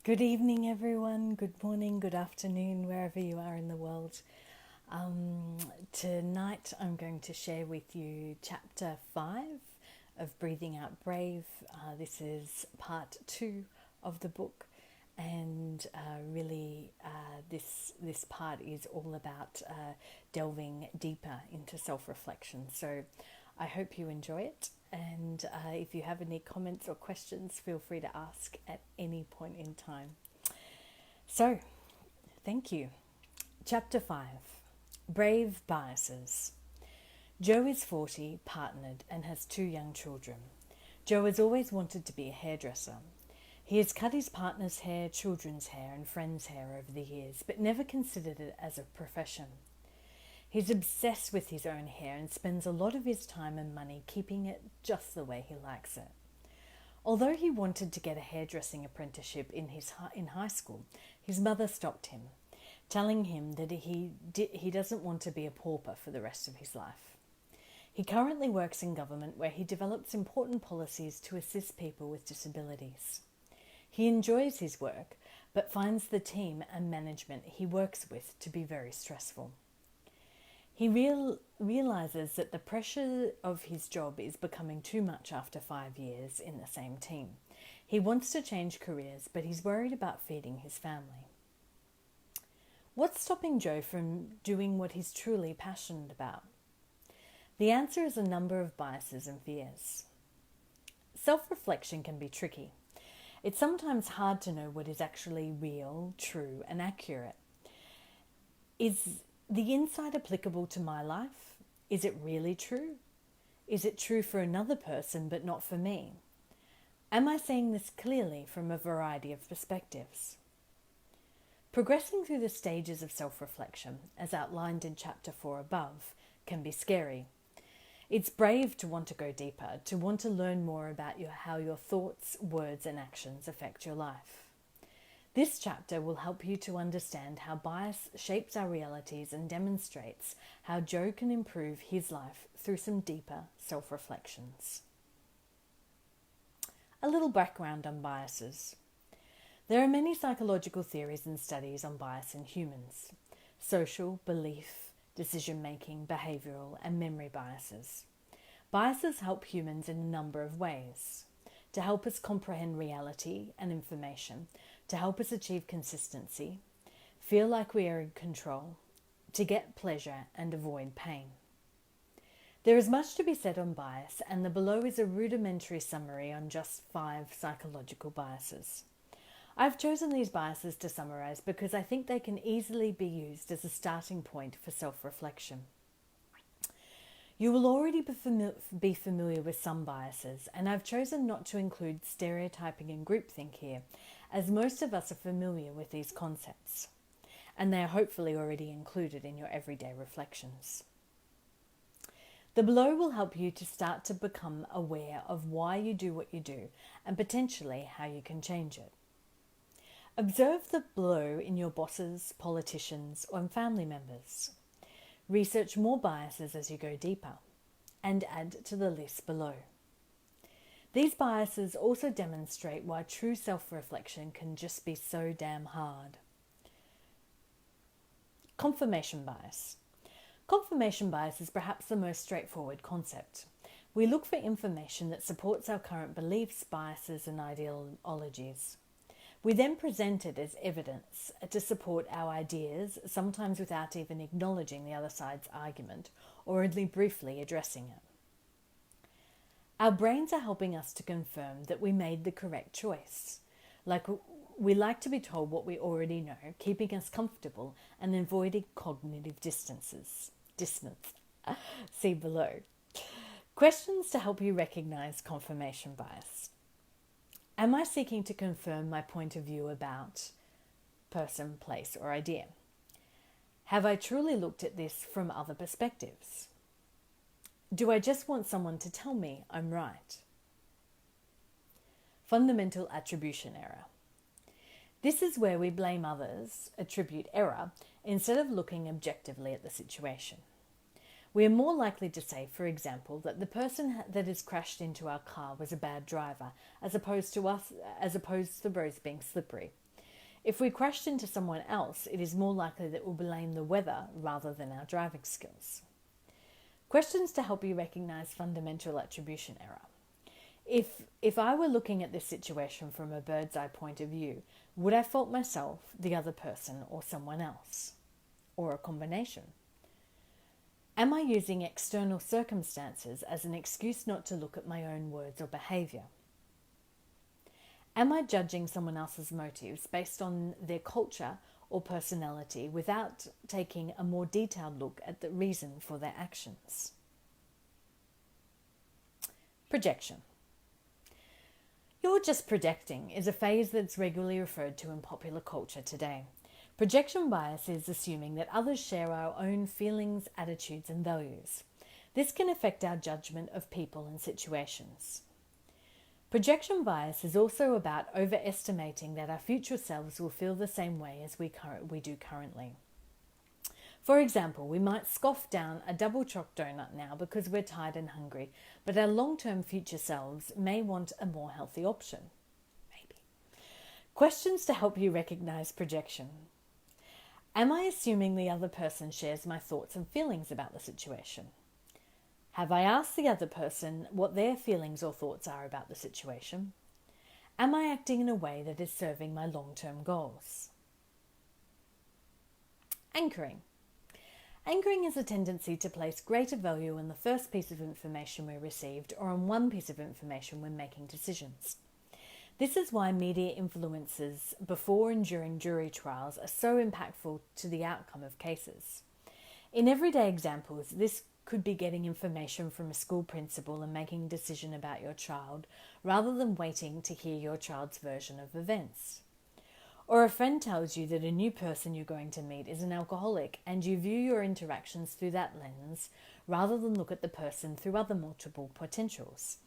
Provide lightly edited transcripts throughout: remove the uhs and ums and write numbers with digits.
Good evening, everyone. Good morning, good afternoon, wherever you are in the world. Um, Tonight, I'm going to share with you chapter 5 of Breathing Out Brave. This is part 2 of the book, and this part is all about delving deeper into self-reflection. So I hope you enjoy it, and if you have any comments or questions, feel free to ask at any point in time. So, thank you. Chapter 5, Brave Biases. Joe is 40, partnered, and has 2 young children. Joe has always wanted to be a hairdresser. He has cut his partner's hair, children's hair, and friends' hair over the years, but never considered it as a profession. He's obsessed with his own hair and spends a lot of his time and money keeping it just the way he likes it. Although he wanted to get a hairdressing apprenticeship in high school, his mother stopped him, telling him that he doesn't want to be a pauper for the rest of his life. He currently works in government, where he develops important policies to assist people with disabilities. He enjoys his work, but finds the team and management he works with to be very stressful. He realizes that the pressure of his job is becoming too much after 5 years in the same team. He wants to change careers, but he's worried about feeding his family. What's stopping Joe from doing what he's truly passionate about? The answer is a number of biases and fears. Self-reflection can be tricky. It's sometimes hard to know what is actually real, true, and accurate. Is the insight applicable to my life? Is it really true? Is it true for another person but not for me? Am I seeing this clearly from a variety of perspectives? Progressing through the stages of self-reflection, as outlined in chapter 4 above, can be scary. It's brave to want to go deeper, to want to learn more about how your thoughts, words, and actions affect your life. This chapter will help you to understand how bias shapes our realities and demonstrates how Joe can improve his life through some deeper self-reflections. A little background on biases. There are many psychological theories and studies on bias in humans: social, belief, decision-making, behavioural, and memory biases. Biases help humans in a number of ways: to help us comprehend reality and information, to help us achieve consistency, feel like we are in control, to get pleasure and avoid pain. There is much to be said on bias, and the below is a rudimentary summary on just 5 psychological biases. I've chosen these biases to summarize because I think they can easily be used as a starting point for self-reflection. You will already be familiar with some biases, and I've chosen not to include stereotyping and groupthink here, as most of us are familiar with these concepts, and they are hopefully already included in your everyday reflections. The below will help you to start to become aware of why you do what you do, and potentially how you can change it. Observe the below in your bosses, politicians, or family members. Research more biases as you go deeper, and add to the list below. These biases also demonstrate why true self-reflection can just be so damn hard. Confirmation bias. Confirmation bias is perhaps the most straightforward concept. We look for information that supports our current beliefs, biases, and ideologies. We then present it as evidence to support our ideas, sometimes without even acknowledging the other side's argument or only briefly addressing it. Our brains are helping us to confirm that we made the correct choice. We like to be told what we already know, keeping us comfortable and avoiding cognitive dissonance. See below. Questions to help you recognize confirmation bias. Am I seeking to confirm my point of view about person, place, or idea? Have I truly looked at this from other perspectives? Do I just want someone to tell me I'm right? Fundamental attribution error. This is where we blame others, attribute error, instead of looking objectively at the situation. We are more likely to say, for example, that the person that has crashed into our car was a bad driver, as opposed to the roads being slippery. If we crashed into someone else, it is more likely that we'll blame the weather rather than our driving skills. Questions to help you recognize fundamental attribution error. If I were looking at this situation from a bird's eye point of view, would I fault myself, the other person, or someone else? Or a combination? Am I using external circumstances as an excuse not to look at my own words or behaviour? Am I judging someone else's motives based on their culture or personality without taking a more detailed look at the reason for their actions? Projection. You're just projecting is a phase that's regularly referred to in popular culture today. Projection bias is assuming that others share our own feelings, attitudes, and values. This can affect our judgment of people and situations. Projection bias is also about overestimating that our future selves will feel the same way as we do currently. For example, we might scoff down a double chocolate donut now because we're tired and hungry, but our long-term future selves may want a more healthy option. Maybe. Questions to help you recognize projection. Am I assuming the other person shares my thoughts and feelings about the situation? Have I asked the other person what their feelings or thoughts are about the situation? Am I acting in a way that is serving my long-term goals? Anchoring. Anchoring is a tendency to place greater value on the first piece of information we received or on one piece of information when making decisions. This is why media influences before and during jury trials are so impactful to the outcome of cases. In everyday examples, this could be getting information from a school principal and making a decision about your child rather than waiting to hear your child's version of events. Or a friend tells you that a new person you're going to meet is an alcoholic and you view your interactions through that lens rather than look at the person through other multiple potentials,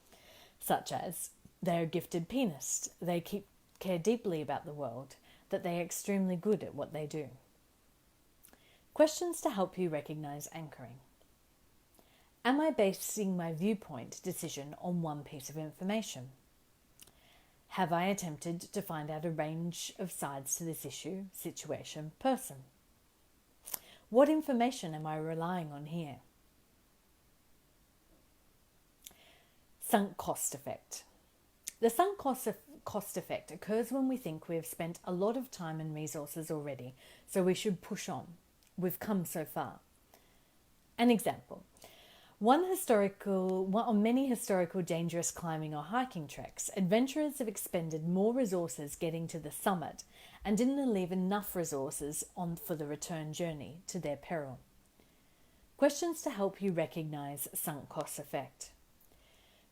such as they're a gifted pianist, they care deeply about the world, that they are extremely good at what they do. Questions to help you recognize anchoring. Am I basing my viewpoint decision on one piece of information? Have I attempted to find out a range of sides to this issue, situation, person? What information am I relying on here? Sunk cost effect. The sunk cost effect occurs when we think we have spent a lot of time and resources already, so we should push on. We've come so far. An example. On many historical dangerous climbing or hiking treks, adventurers have expended more resources getting to the summit and didn't leave enough resources for the return journey to their peril. Questions to help you recognize sunk cost effect.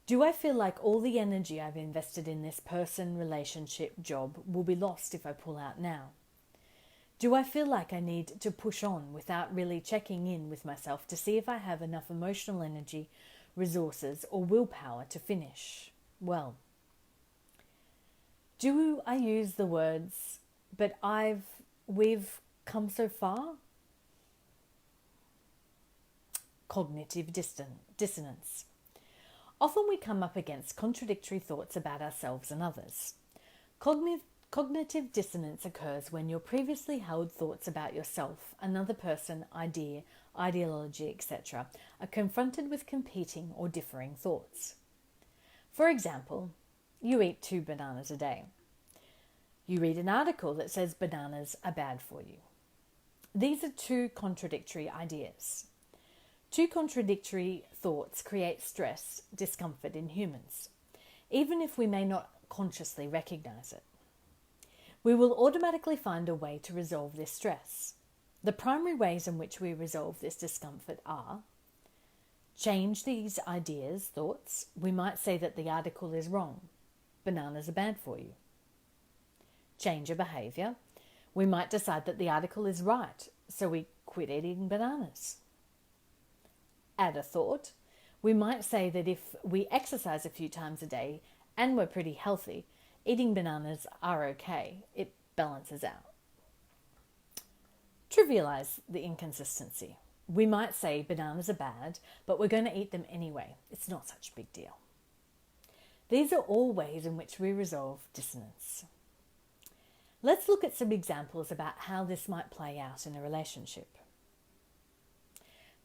Do I feel like all the energy I've invested in this person, relationship, job will be lost if I pull out now? Do I feel like I need to push on without really checking in with myself to see if I have enough emotional energy, resources, or willpower to finish well? Do I use the words, but we've come so far? Cognitive dissonance. Often we come up against contradictory thoughts about ourselves and others. Cognitive dissonance occurs when your previously held thoughts about yourself, another person, idea, ideology, etc. are confronted with competing or differing thoughts. For example, you eat 2 bananas a day. You read an article that says bananas are bad for you. These are 2 contradictory ideas. 2 contradictory thoughts create stress, discomfort in humans, even if we may not consciously recognize it. We will automatically find a way to resolve this stress. The primary ways in which we resolve this discomfort are: change these ideas, thoughts. We might say that the article is wrong. Bananas are bad for you. Change a behavior. We might decide that the article is right, so we quit eating bananas. Add a thought. We might say that if we exercise a few times a day and we're pretty healthy, eating bananas are okay. It balances out. Trivialize the inconsistency. We might say bananas are bad, but we're going to eat them anyway. It's not such a big deal. These are all ways in which we resolve dissonance. Let's look at some examples about how this might play out in a relationship.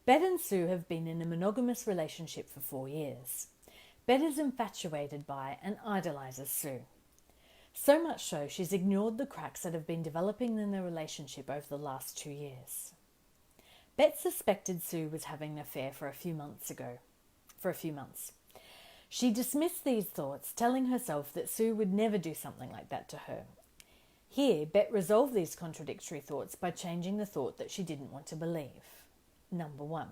Bet and Sue have been in a monogamous relationship for 4 years. Bet is infatuated by and idolizes Sue. So much so, she's ignored the cracks that have been developing in their relationship over the last 2 years. Bet suspected Sue was having an affair for a few months. She dismissed these thoughts, telling herself that Sue would never do something like that to her. Here, Bet resolved these contradictory thoughts by changing the thought that she didn't want to believe. Number 1.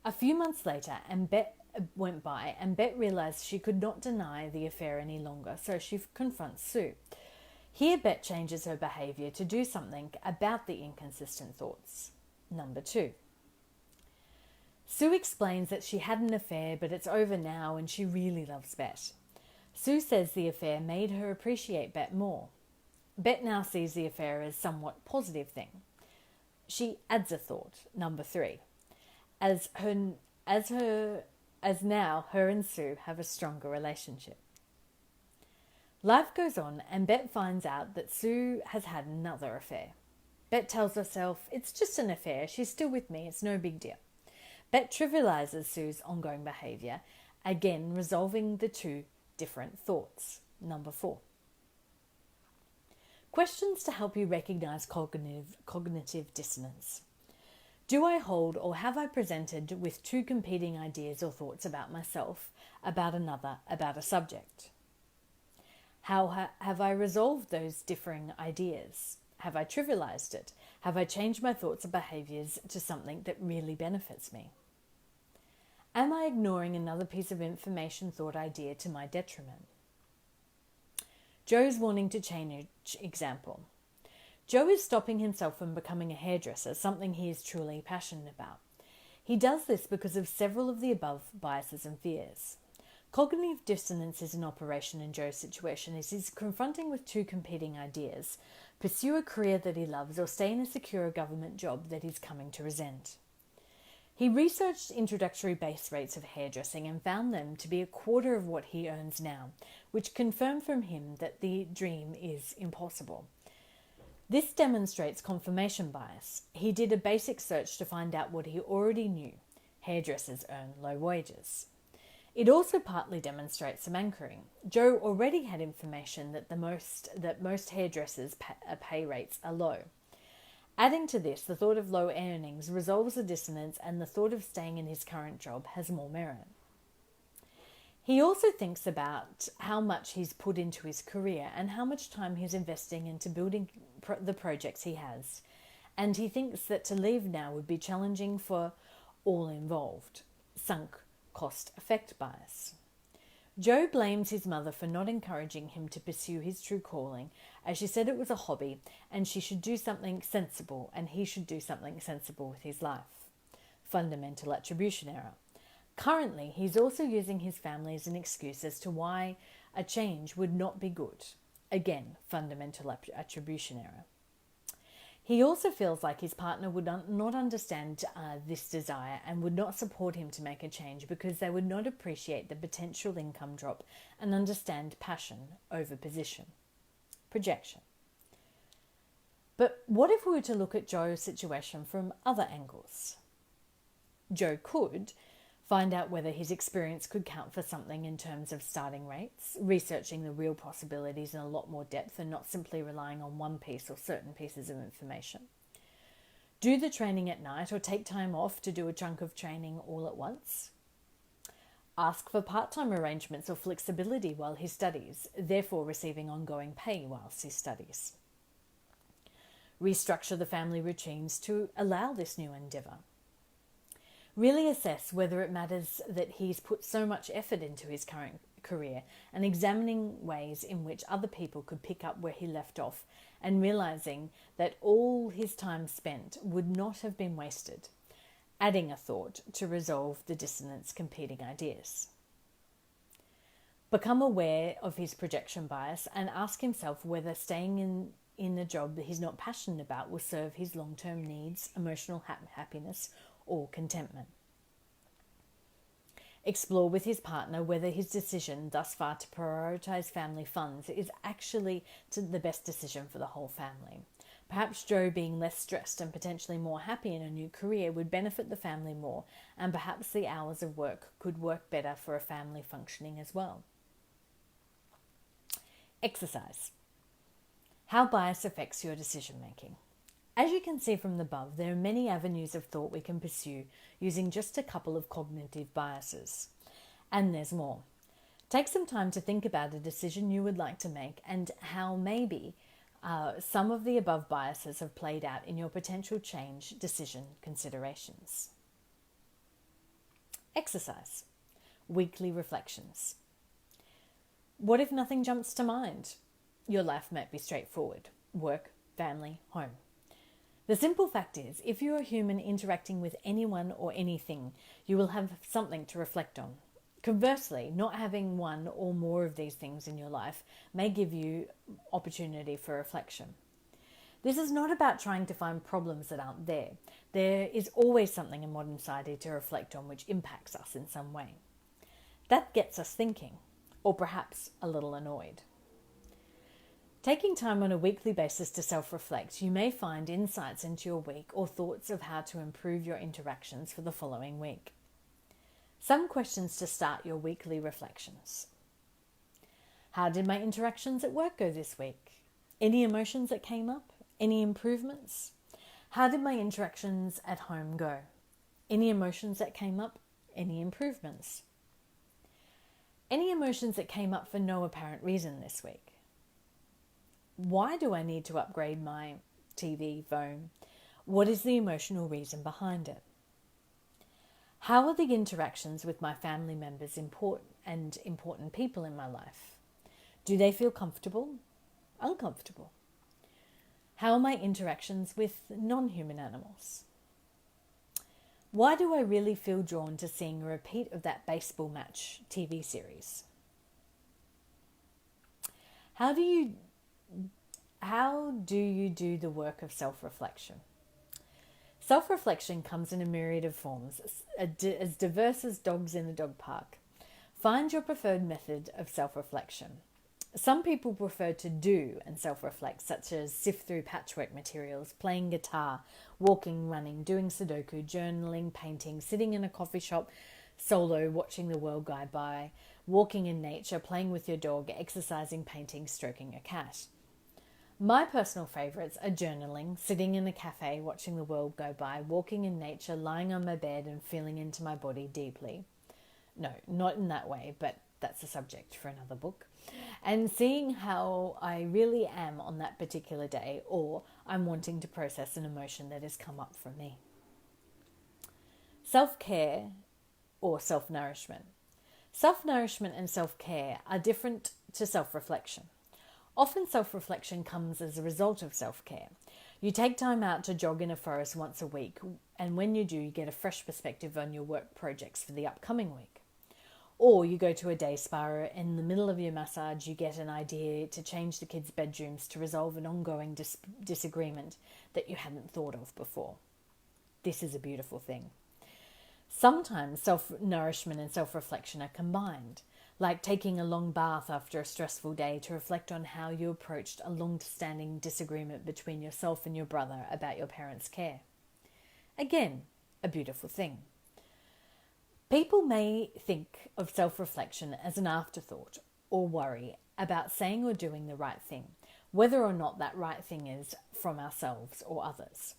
A few months later, and Bet went by, and Bet realised she could not deny the affair any longer, so she confronts Sue. Here, Bet changes her behaviour to do something about the inconsistent thoughts. Number 2. Sue explains that she had an affair, but it's over now and she really loves Bet. Sue says the affair made her appreciate Bet more. Bet now sees the affair as a somewhat positive thing. She adds a thought, number 3, as now her and Sue have a stronger relationship. Life goes on and Bet finds out that Sue has had another affair. Bet tells herself, it's just an affair, she's still with me, it's no big deal. Bet trivializes Sue's ongoing behaviour, again resolving the two different thoughts. Number 4. Questions to help you recognise cognitive dissonance. Do I hold or have I presented with two competing ideas or thoughts about myself, about another, about a subject? How have I resolved those differing ideas? Have I trivialized it? Have I changed my thoughts or behaviours to something that really benefits me? Am I ignoring another piece of information, thought, idea to my detriment? Joe's wanting to change example. Joe is stopping himself from becoming a hairdresser, something he is truly passionate about. He does this because of several of the above biases and fears. Cognitive dissonance is in operation in Joe's situation as he's confronting with two competing ideas: pursue a career that he loves or stay in a secure government job that he's coming to resent. He researched introductory base rates of hairdressing and found them to be a quarter of what he earns now, which confirmed from him that the dream is impossible. This demonstrates confirmation bias. He did a basic search to find out what he already knew: hairdressers earn low wages. It also partly demonstrates some anchoring. Joe already had information that most hairdressers' pay rates are low. Adding to this, the thought of low earnings resolves the dissonance, and the thought of staying in his current job has more merit. He also thinks about how much he's put into his career and how much time he's investing into building the projects he has. And he thinks that to leave now would be challenging for all involved. Sunk cost effect bias. Joe blames his mother for not encouraging him to pursue his true calling, as she said it was a hobby and she should do something sensible and he should do something sensible with his life. Fundamental attribution error. Currently, he's also using his family as an excuse as to why a change would not be good. Again, fundamental attribution error. He also feels like his partner would not understand this desire and would not support him to make a change because they would not appreciate the potential income drop and understand passion over position. Projection. But what if we were to look at Joe's situation from other angles? Joe could find out whether his experience could count for something in terms of starting rates, researching the real possibilities in a lot more depth and not simply relying on one piece or certain pieces of information. Do the training at night or take time off to do a chunk of training all at once. Ask for part-time arrangements or flexibility while he studies, therefore receiving ongoing pay whilst he studies. Restructure the family routines to allow this new endeavour. Really assess whether it matters that he's put so much effort into his current career and examining ways in which other people could pick up where he left off and realising that all his time spent would not have been wasted. Adding a thought to resolve the dissonance competing ideas. Become aware of his projection bias and ask himself whether staying in the job that he's not passionate about will serve his long-term needs, emotional happiness, or contentment. Explore with his partner whether his decision thus far to prioritise family funds is actually the best decision for the whole family. Perhaps Joe being less stressed and potentially more happy in a new career would benefit the family more, and perhaps the hours of work could work better for a family functioning as well. Exercise. How bias affects your decision making. As you can see from the above, there are many avenues of thought we can pursue using just a couple of cognitive biases. And there's more. Take some time to think about a decision you would like to make and how maybe some of the above biases have played out in your potential change decision considerations. Exercise. Weekly reflections. What if nothing jumps to mind? Your life might be straightforward. Work, family, home. The simple fact is, if you are a human interacting with anyone or anything, you will have something to reflect on. Conversely, not having one or more of these things in your life may give you opportunity for reflection. This is not about trying to find problems that aren't there. There is always something in modern society to reflect on which impacts us in some way. That gets us thinking, or perhaps a little annoyed. Taking time on a weekly basis to self-reflect, you may find insights into your week or thoughts of how to improve your interactions for the following week. Some questions to start your weekly reflections. How did my interactions at work go this week? Any emotions that came up? Any improvements? How did my interactions at home go? Any emotions that came up? Any improvements? Any emotions that came up for no apparent reason this week? Why do I need to upgrade my TV, phone? What is the emotional reason behind it? How are the interactions with my family members important people in my life? Do they feel comfortable? Uncomfortable? How are my interactions with non-human animals? Why do I really feel drawn to seeing a repeat of that baseball match TV series? How do you do the work of self-reflection? Self-reflection comes in a myriad of forms, as diverse as dogs in a dog park. Find your preferred method of self-reflection. Some people prefer to do and self-reflect, such as sift through patchwork materials, playing guitar, walking, running, doing Sudoku, journaling, painting, sitting in a coffee shop, solo, watching the world go by, walking in nature, playing with your dog, exercising, painting, stroking a cat. My personal favourites are journaling, sitting in a cafe, watching the world go by, walking in nature, lying on my bed and feeling into my body deeply. No, not in that way, but that's a subject for another book. And seeing how I really am on that particular day, or I'm wanting to process an emotion that has come up for me. Self-care or self-nourishment. Self-nourishment and self-care are different to self-reflection. Often self-reflection comes as a result of self-care. You take time out to jog in a forest once a week, and when you do, you get a fresh perspective on your work projects for the upcoming week. Or you go to a day spa, in the middle of your massage, you get an idea to change the kids' bedrooms to resolve an ongoing disagreement that you hadn't thought of before. This is a beautiful thing. Sometimes self-nourishment and self-reflection are combined, like taking a long bath after a stressful day to reflect on how you approached a long-standing disagreement between yourself and your brother about your parents' care. Again, a beautiful thing. People may think of self-reflection as an afterthought or worry about saying or doing the right thing, whether or not that right thing is from ourselves or others.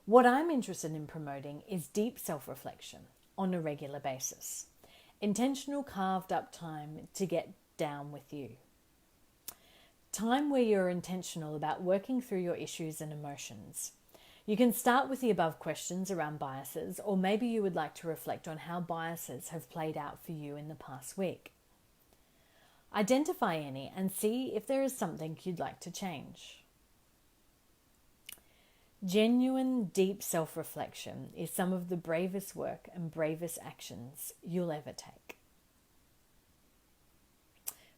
What I'm interested in promoting is deep self-reflection on a regular basis. Intentional carved up time to get down with you. Time where you're intentional about working through your issues and emotions. You can start with the above questions around biases, or maybe you would like to reflect on how biases have played out for you in the past week. Identify any and see if there is something you'd like to change. Genuine, deep self-reflection is some of the bravest work and bravest actions you'll ever take.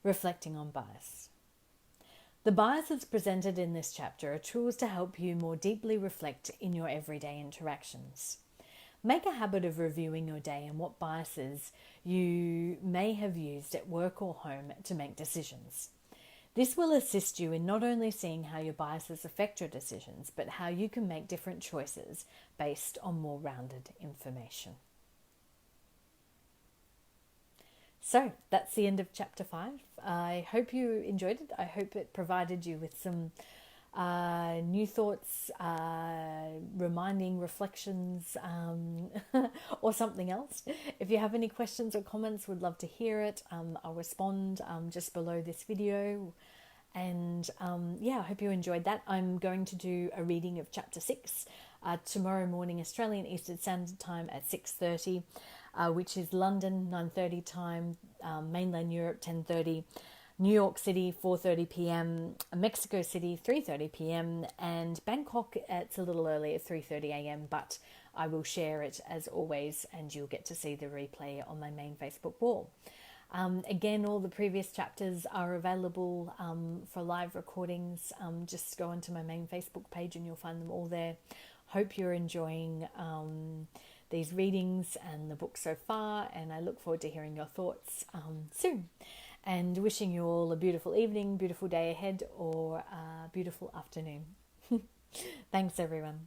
Reflecting on bias. The biases presented in this chapter are tools to help you more deeply reflect in your everyday interactions. Make a habit of reviewing your day and what biases you may have used at work or home to make decisions. This will assist you in not only seeing how your biases affect your decisions, but how you can make different choices based on more rounded information. So that's the end of chapter 5. I hope you enjoyed it. I hope it provided you with some new thoughts, reminding reflections, or something else. If you have any questions or comments, would love to hear it. I'll respond just below this video. And I hope you enjoyed that. I'm going to do a reading of chapter 6 tomorrow morning, Australian Eastern Standard Time at 6:30, which is London 9:30 time, mainland Europe 10:30. New York City 4:30 p.m, Mexico City 3:30 p.m, and Bangkok it's a little earlier 3:30 a.m, but I will share it as always, and you'll get to see the replay on my main Facebook wall. Again, all the previous chapters are available for live recordings. Just go onto my main Facebook page and you'll find them all there. Hope you're enjoying these readings and the book so far, and I look forward to hearing your thoughts soon. And wishing you all a beautiful evening, beautiful day ahead, or a beautiful afternoon. Thanks, everyone.